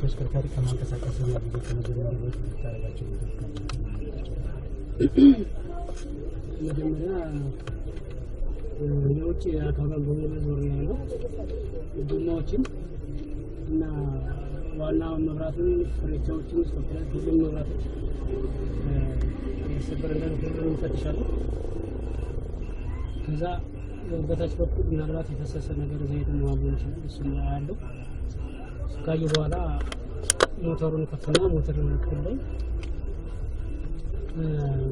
ተሽከርካሪ ከማንቀሳቀስ ነው ከመጀመሪያ በፊት ታረጋቸው መጀመሪያ የውጭ አካባቢ በሙሉ ዞር ያለው ዱማዎችን እና ዋና መብራቱን ፍሬቻዎችን ስኮፕላ ሁሉም መብራቶች ሰበር እንደሆነ ፈትሻለሁ። ከዛ በታች በኩል ምናልባት የተፈሰሰ ነገር ዘይት ነው አብሮን ይችላል እሱ ያለው ካየ በኋላ ሞተሩን ከፍተና ሞተሩን ከፍተና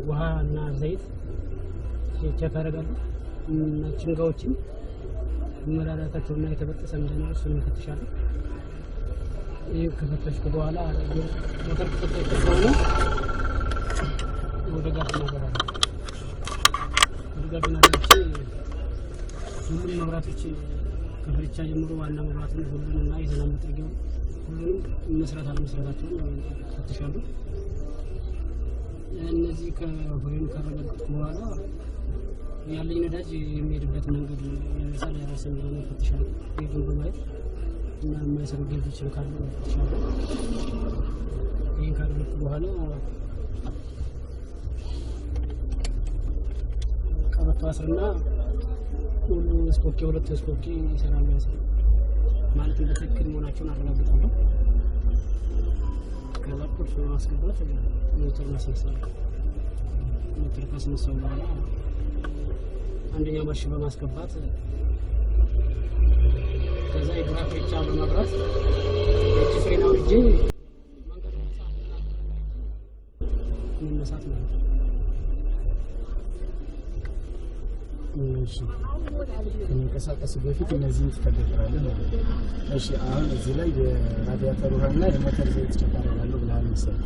ውሃና ዘይት ቼክ አደርጋለሁ እና ችንጋዎችን መላላታቸውና የተበጠሰ እንደሆነ እሱን ፈትሻለሁ። ይሄ ከፈተሽኩ በኋላ ሞተር ከተፈተሸ ወደ ጋር እናገራለሁ። ወደ ጋር እናገራለሁ ሁሉም መብራቶች ከፍሬቻ ጀምሮ ዋና መብራቱን ሁሉንና የሰላም መጥረጊያው ሁሉንም መስራት አለመስራታቸውን ፈትሻለሁ። እነዚህ ከሆሬን ካረጋገጥኩ በኋላ ያለኝ ነዳጅ የሚሄድበት መንገድ ለምሳሌ ያራሰን ነው ፈትሻለሁ። ይሄን በማየት እና የማይሰሩ ጌጆች ካሉ ፈትሻለሁ። ይሄን ካደረግኩ በኋላ ቀበቶ አስርና ሁሉ ስፖኪ ሁለት ስፖኪ ይሰራሉ ማለት በትክክል መሆናቸውን አረጋግጣለሁ። ከዛ ቁልፍ ማስገባት ሞተር ማስነሳት ሞተር ካስነሳው በኋላ አንደኛ ማርሽ በማስገባት ከዛ የግራ ፍሬቻ በማብራት እጅ ፍሬናው እጄ መንገድ መነሳት ነው። እሺ ከመንቀሳቀስ በፊት እነዚህን ትተገብራለህ ማለት ነው። እሺ አሁን እዚህ ላይ የራዲያተር ውሃና የሞተር ዘይት ጨምራለሁ ብለሃል መሰለኝ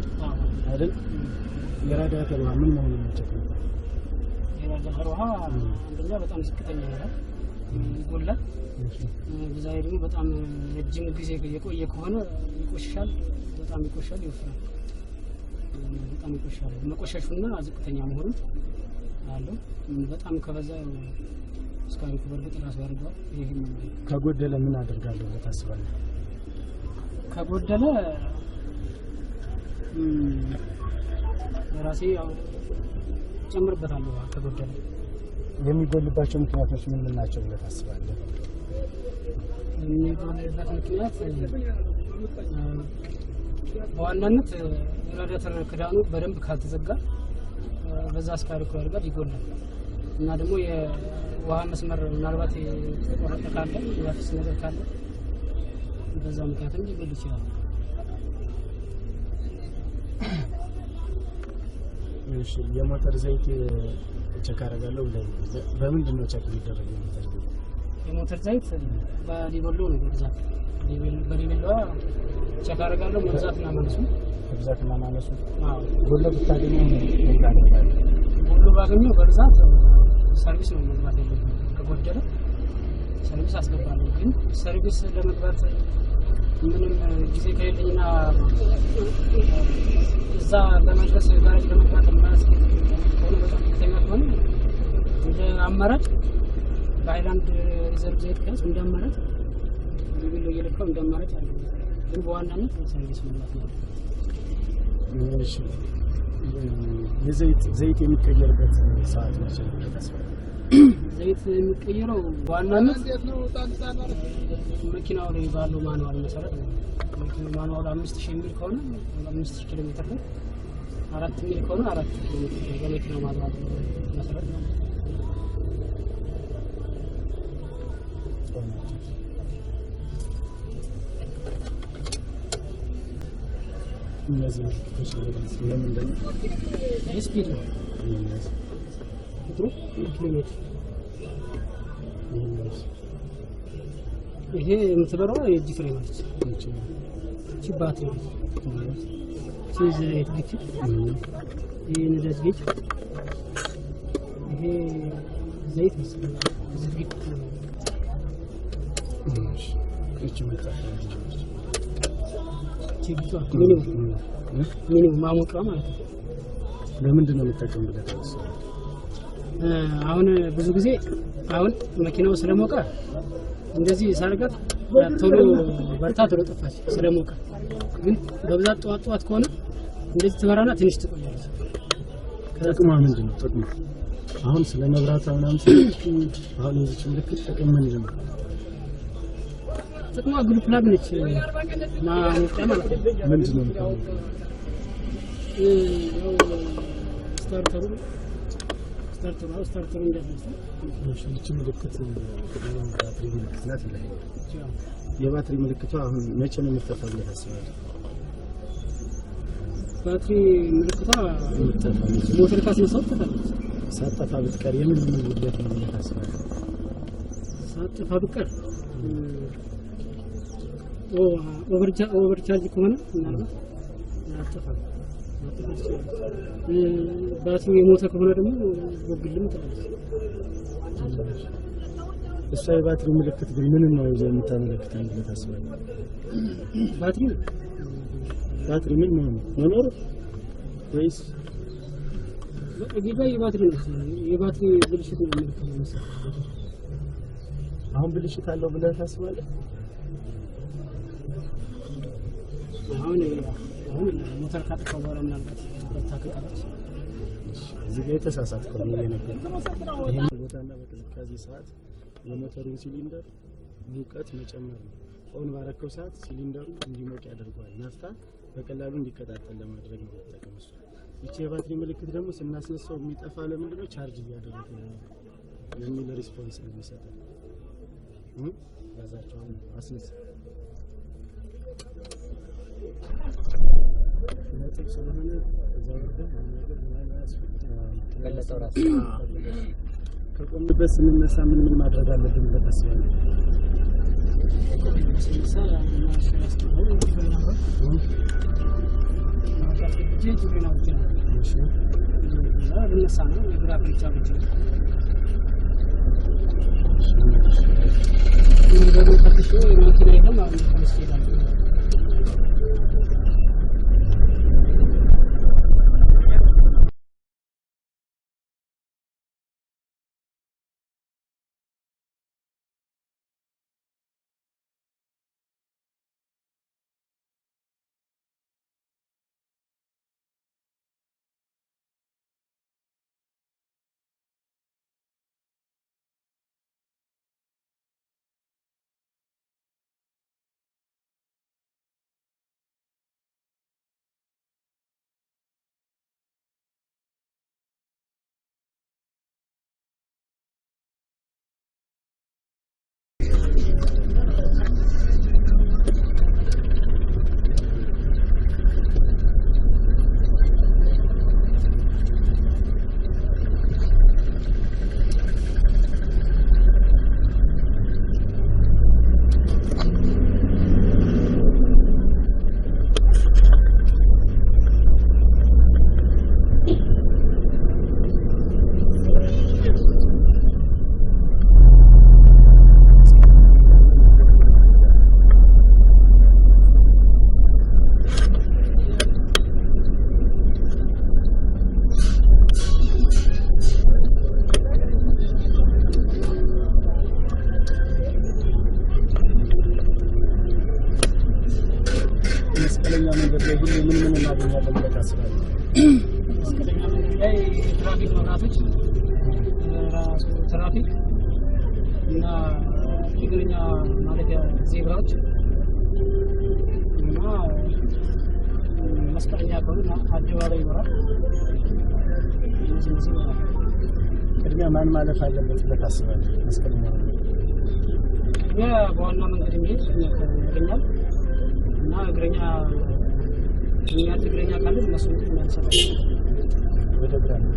አይደል? የራዲያተር ውሃ ምን መሆኑን ነው? የራዲያተር ውሃ አንደኛ በጣም ዝቅተኛ ነው ይጎላል። በዛ ላይ ደግሞ በጣም ረጅም ጊዜ የቆየ ከሆነ ይቆሽሻል፣ በጣም ይቆሽሻል፣ ይወፍራል፣ በጣም ይቆሽሻል። መቆሸሹና ዝቅተኛ መሆኑ አለው። በጣም ከበዛ ስካሪኩ በርግጥ ራሱ ያደርጋል። ይሄ ከጎደለ ምን አደርጋለሁ ብለህ ታስባለህ? ከጎደለ ራሴ ያው ጨምርበታለሁ። ከጎደለ የሚጎልባቸው ምክንያቶች ምን ናቸው ብለህ ታስባለህ? የሚጎልበት ምክንያት በዋናነት የራዲያተር ክዳኑ በደንብ ካልተዘጋ በዛ ስካሪኩ ያደርጋል፣ ይጎላል። እና ደግሞ የውሃ መስመር ምናልባት የተቆረጠ ካለ ያፍስ ነገር ካለ በዛ ምክንያትም ሊጎል ይችላል። እሺ የሞተር ዘይት ቼክ አደርጋለሁ ብለህ በምንድን ነው ቼክ የሚደረገው? የሞተር ዘይት በሊበሎ ነው በብዛት በሊበሎ ቼክ አደርጋለሁ። መብዛትና ማነሱ ጎሎ ብታገኘው ምን ታደርጋለህ? ጎሎ ባገኘው በብዛት ሰርቪስ ነው መግባት ያለብኝ። ከጎደለ ሰርቪስ አስገባለሁ። ግን ሰርቪስ ለመግባት ምንም ጊዜ ከሌለኝና እዛ ለመድረስ ጋራጅ ለመግባት ማለት ከሆነ በጣም ከፍተኛ ከሆነ እንደ አማራጭ በሃይላንድ ሪዘርቭ ዘይት ጋዝ እንደ አማራጭ ቢሎ እየለካው እንደ አማራጭ አለ። ግን በዋናነት ሰርቪስ መግባት ነው። እሺ የዘይት የሚቀየርበት ሰዓት መቼ ነው ታስባለህ? ዘይት የሚቀየረው በዋናነት መኪናው ላይ ባለው ማኑዋል መሰረት ነው። መኪናው ማኑዋል 5000 ሚል ከሆነ 5000 ኪሎ ሜትር ነው። 4 ሚል ከሆነ 4 ኪሎ ሜትር በመኪናው ማኑዋል መሰረት ነው። እነዚህ ለምንድን ነው? ስፒድ ነው ኪሎ ሜትር ይሄ የምትበረው የእጅ ፍሬም ነች። እቺ ባትሪ ነች። እቺ ዘይት ግጭ ይሄ ነዳጅ ግጭ ይሄ ዘይት መስለኝ ዝግት እቺ መጣጣች ችግቷ ሚኒመም ማሞቂያ ማለት ነው። ለምንድን ነው የምትጠቀምበት? አሁን ብዙ ጊዜ አሁን መኪናው ስለሞቀ እንደዚህ ሳርጋት ቶሎ በርታ ቶሎ ጠፋች ስለሞቀ ግን በብዛት ጧት ከሆነ እንደዚህ ትበራና ትንሽ ትቆያለች። ጥቅሟ ምንድን ነው? ጥቅሙ አሁን ስለ መብራት ምናምን አሁን እዚህ ምልክት ጥቅም ምንድን ነው? ጥቅሟ ግሉ ፕላግ ነች ማሞቂያ ማለት ነው። ምንድን ነው የምታውቀው? ያው ስታርተሩ እንደዚህ እሺ ምልክት ባትሪ ምልክት ናት ላይ የባትሪ ምልክቷ አሁን መቼ ነው የምትጠፋው ብለህ ታስባለህ? ባትሪ ምልክቷ ሞተር ካስነሳው ትጠፋለች። ሳጠፋ ብትቀር የምን ጉዳት ነው ብለህ ታስባለህ? ሳጠፋ ብትቀር ኦቨርቻርጅ ከሆነ ምናልባት ያጠፋል። ባትሪ የሞተ ከሆነ ደግሞ ወግልም ትላለች። እሷ የባትሪ ምልክት ግን ምን ነው የምታመለክተው ብለህ ታስባለህ? ባትሪ ምን ነው መኖር ወይስ በጊዜ የባትሪ ብልሽት ነው የሚመስለው? አሁን ብልሽት አለው ብለህ ታስባለህ? አሁን ሞተር ካጠፋ በኋላ ምናልባት ታከታለች። እዚህ ጋር የተሳሳተው ነው የነገር ይሄን ቦታና በቅዝቃዜ ሰዓት የሞተሩን ሲሊንደር ሙቀት መጨመር ነው። ኦን ባረከው ሰዓት ሲሊንደሩ እንዲሞቅ ያደርጋል። ናፍታ በቀላሉ እንዲቀጣጠል ለማድረግ ነው ተጠቅመው። ይቺ የባትሪ ምልክት ደግሞ ስናስነሳው የሚጠፋ ለምንድን ነው? ቻርጅ እያደረገ ነው የሚል ሪስፖንስ ነው የሚሰጠው። ያዛቸው አስነሳ ነጥብ ስለሆነ እዛው ነገር ተገለጠው ራስ ከቆምበት ስንነሳ ምን ማድረግ አለብን ብለህ ታስባለህ? ስንነሳ ትራፊክ እና የእግረኛ ማለፊያ ዜብራዎች እና መስቀለኛ ከሆነ አደባባይ ይኖራል። ቅድሚያ ማን ማለፍ አለበት ብለህ ታስባለህ? መስቀለኛ በዋና መንገድ የሚሄድ ያገኛል እና እግረኛ እግረኛ ካለ እነሱ የሚያንሰራቸው ወደ ግራ ነው።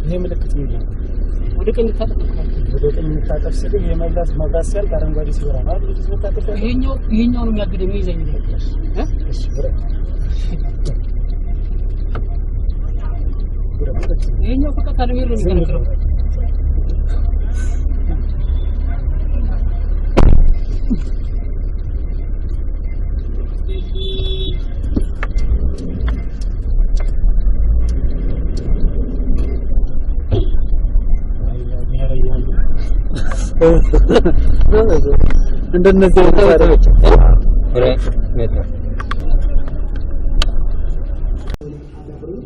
ይሄ ምልክት ምንድን ነው? ወደ ቀኝ ታጠቅቃለህ። ወደ ቀኝ ታጠቅስል የመብራት መብራት ሲያልቅ አረንጓዴ ሲበራ ነው አይደል? እዚህ ታጠቅ ይሄኛው ነው የሚያግደኝ የሚይዘኝ ነው። እሺ ብረት ይሄኛው ፈቃድ አለ ነው የሚከራከረው። እንደነዚህ ወጣቶች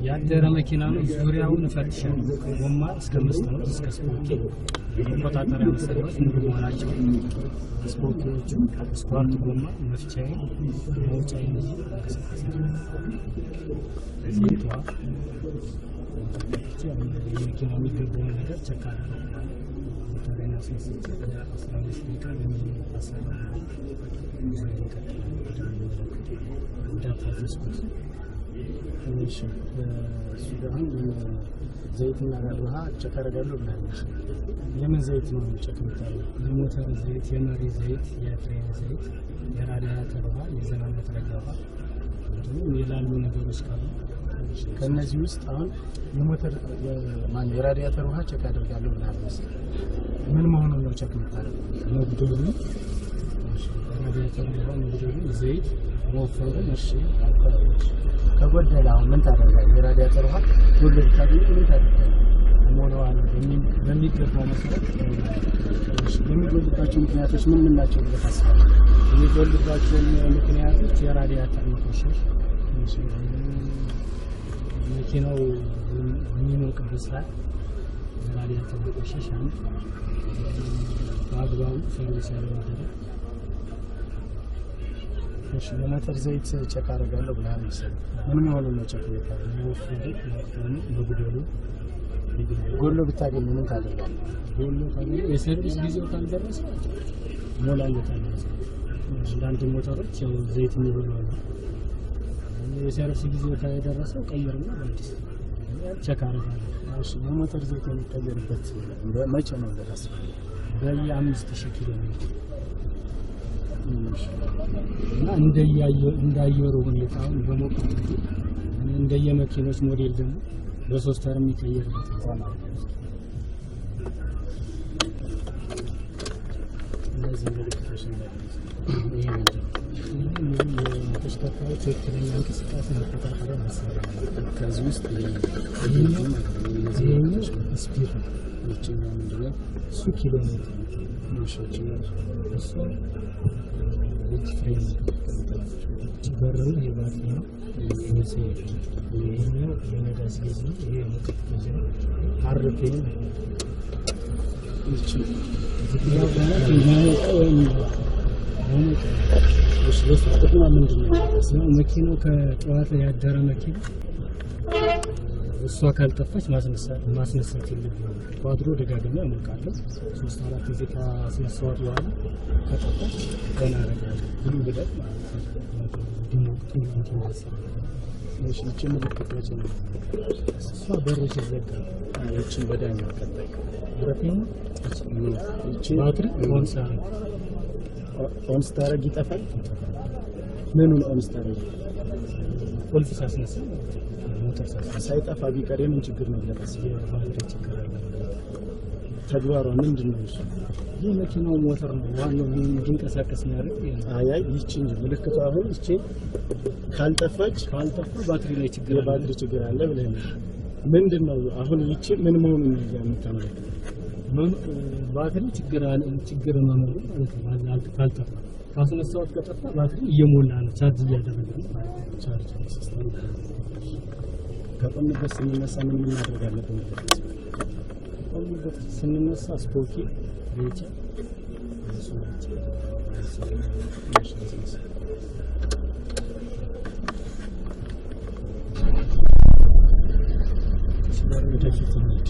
ያደረ መኪና ነው። ዙሪያውን እፈትሻለሁ ከጎማ እስከ መስታወት እስከ ስፖኪ መቆጣጠሪያ መሰረት ሙሉ መሆናቸው ስፖኪዎቹ ስፓርት ጎማ መፍቻዬ መውጫዬ እነዚህ እንቅስቃሴ እዚህ ተዋ የመኪና የሚገባውን ነገር ቸክ አደረግኩ። ሞተሬን አስነስቼ ከ15 ደቂቃ ለሚያሳራ እሺ ሱዳን ዘይትና ውሃ ቸክ አደርጋለሁ ብላለች። የምን ዘይት ነው ቸክ የምታደርገው? የሞተር ዘይት፣ የመሪ ዘይት፣ የፍሬን ዘይት፣ የራዲያተር ውሃ፣ የዘናን መጥረጊያ ውሃ እንዲሁም የላሉ ነገሮች ካሉ ከነዚህ ውስጥ አሁን የሞተር የራዲያተር ውሃ ቸክ አደርጋለሁ ብላለች። ምን መሆኑን ነው ቸክ የምታደርገው? መጉደሉ፣ ራዲያተር ውሃ መጉደሉ፣ ዘይት መወፈሩ። እሺ ከጎደለ አሁን ምን ታደርጋለህ? የራዲያተር ውሃ ጎደል ካገኘ ምን ታደርጋለህ? ሞላዋ ነው በሚገባው መሰረት። የሚጎልባቸው ምክንያቶች ምን ምን ናቸው ብለህ ታስባለህ? የሚጎልባቸው ምክንያቶች የራዲያተር መቆሸሽ፣ መኪናው በሚሞቅበት ሰዓት የራዲያተር መቆሸሽ፣ አንድ በአግባቡ ሰርቪስ ያለማድረግ። እሺ የሞተር ዘይት ቸክ አደርጋለሁ ብለሃል መሰለኝ። ምን መሆኑን ነው ቸክ የምታደርገው? መወፈሩ፣ መጉደሉ። ጎሎ ብታገኝ ምን ታደርጋለህ? ጎሎ ካገኘ የሰርቪስ ጊዜው ካልደረሰ ሞላለታል። አንዳንድ ሞተሮች ያው ዘይት የሚበሉ አሉ። የሰርቪስ ጊዜው ከደረሰው ቀይርና በአዲስ ቸክ አደርጋለሁ። እሺ የሞተር ዘይት የሚቀየርበት መቼ ነው ድረስ? በየ5000 ኪሎ ሜትር እና እንዳየሩ ሁኔታ በሞቅ እንደየመኪኖች ሞዴል ደግሞ በ3 ወር የሚቀየርበት ማለት ነው። እነዚህ ምልክቶች ይሄ ተሽከርካሪዎች ትክክለኛ እንቅስቃሴ መቆጣጠሪያ መሳሪያ ነው። ከዚህ ውስጥ ይሄኛው ስፒድ ነው። ይችኛው ምንድን ነው? እሱ ኪሎ ሜትር እሱ እጅ ፍሬም በር ነው። ይሄ ባትሪ ነው። ይሄኛው የነዳጅ ጌዝ ነው። ይሄ የሙቀት ጌዝ ነው። አርፒኤም መኪናው ከጠዋት ያደረ መኪና እሷ ካልጠፋች ማስነሳት የለብኝም። ኳድሮ ደጋግሜ አሞቃለሁ። 3-4 ጊዜ ካስነሳኋት በኋላ ከጠፋች ገና አደርጋለሁ። ብሉ ብደት ማለት ነው። እቺ ምልክት መቼ ነው? እሷ በሩ ሲዘጋ እቺን በዳኛው ቀጣይ ብረቴን እቺ ባትሪ ኦን ስታረግ ይጠፋል። ምኑን ኦን ስታረግ? ቁልፍ ሳስነሳ ሞተር ሳይጠፋ ቢቀር ምን ችግር ነው? ለራስ የባትሪ ችግር አለ። ተግባሯ ምንድን ነው? እሱ ይህ መኪናው ሞተር ነው ዋናው እንዲንቀሳቀስ የሚያደርግ። አይ ይቺ እንጂ ምልክቱ አሁን እቺ ካልጠፋች ባትሪ ላይ ችግር አለ። የባትሪ ችግር አለ ብለህ ነው። ምንድን ነው አሁን ይቺ ምን መሆኑን ነው የምታመለክተው? ባትሪ ችግር መኖሩ ማለት ነው። ካልጠፋ ካስነሳሁት ከጠፋ ባትሪ እየሞላ ነው፣ ቻርጅ እያደረገ ነው ማለት ነው። ቻርጅ ሲስተም ከቆምበት ስንነሳ ምን ማድረግ አለብን? ከቆምበት ስንነሳ ስፖኪ ቤቻ ወደፊት እንሂድ።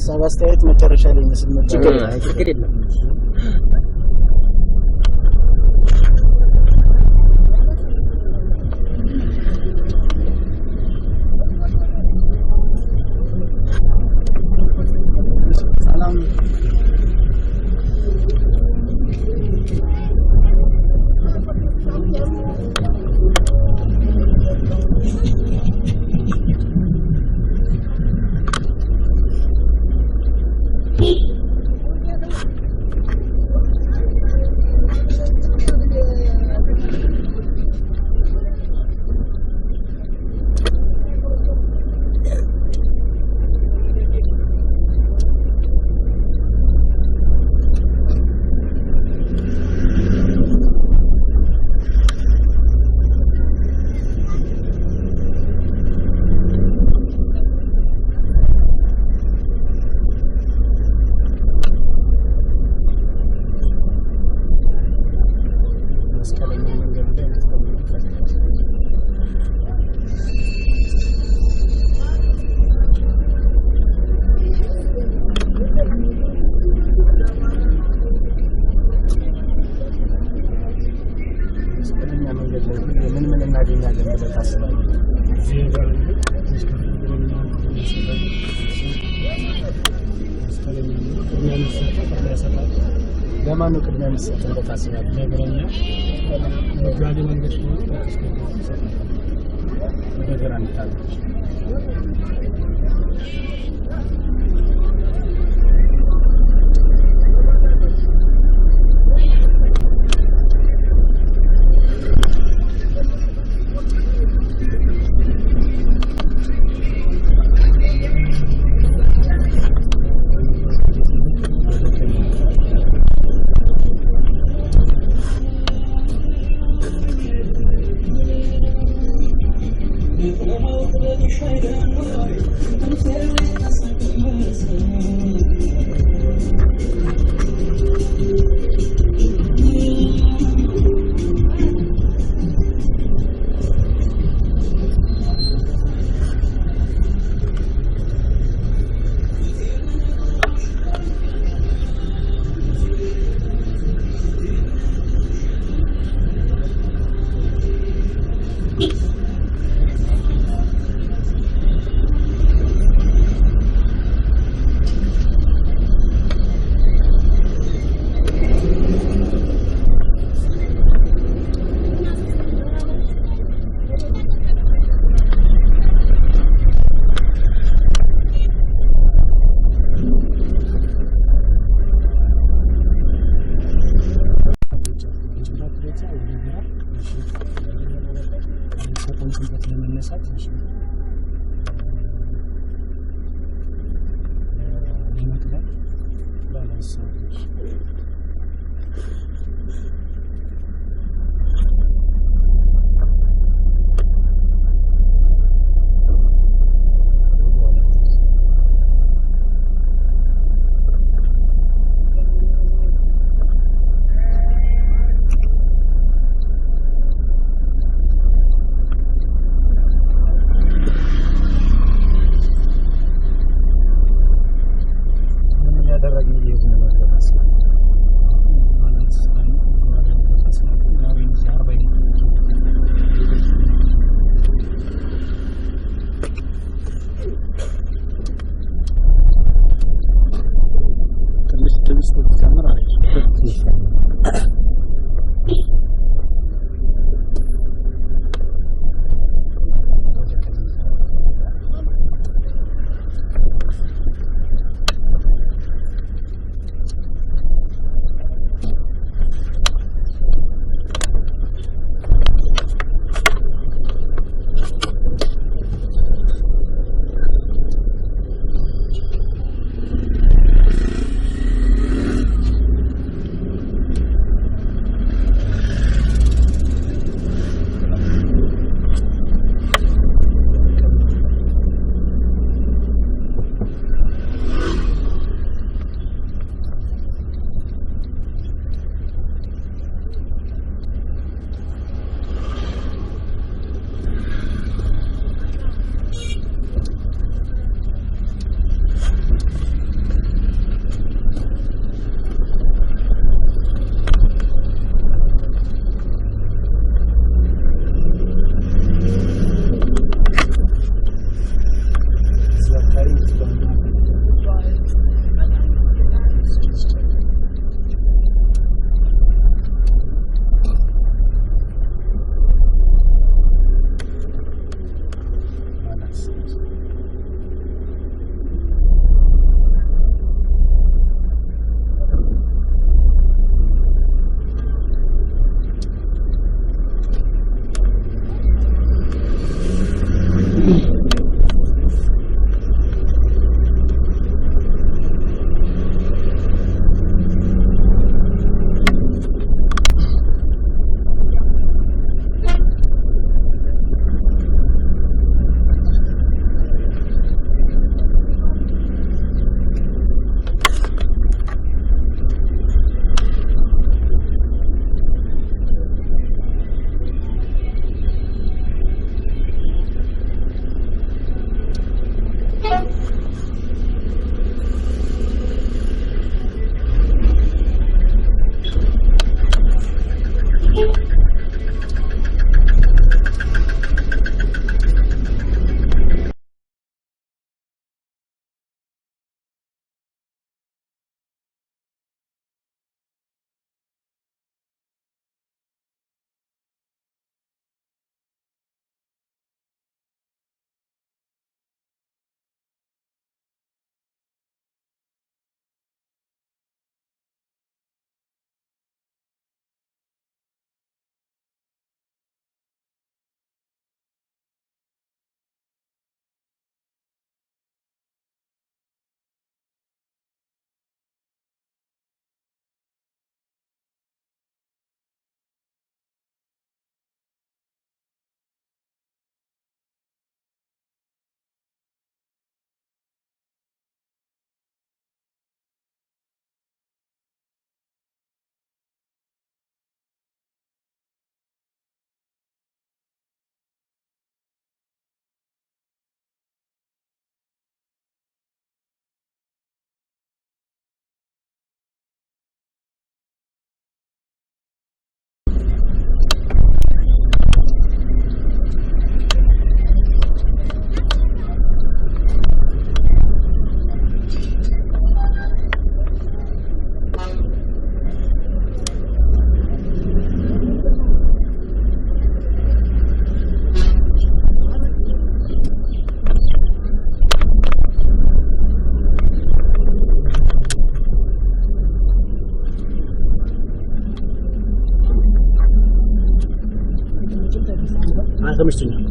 ሀሳብ አስተያየት መጨረሻ ላይ መስመር ችግር የለም ለማን ነው ቅድሚያ የሚሰጠው በታስባለ ለእግረኛ በጋሊ መንገድ ነው ነገር አንታለች ተመችቶኛል።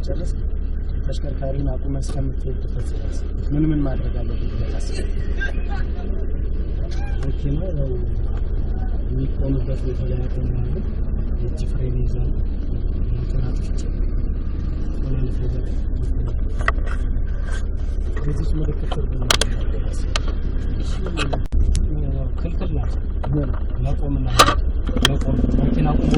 ጨርስ ተሽከርካሪውን አቁመህ እስከምትሄድበት ድረስ ምን ማድረግ አለብህ? መኪናው ያው የሚቆምበት ቦታ ላይ ያቆማል። እጅ ፍሬን ይዟል። ተናጥፍጭ ማለት ነው። በዚህ ምልክት ክልክል ናት። መቆምና መቆም መኪና ቆሞ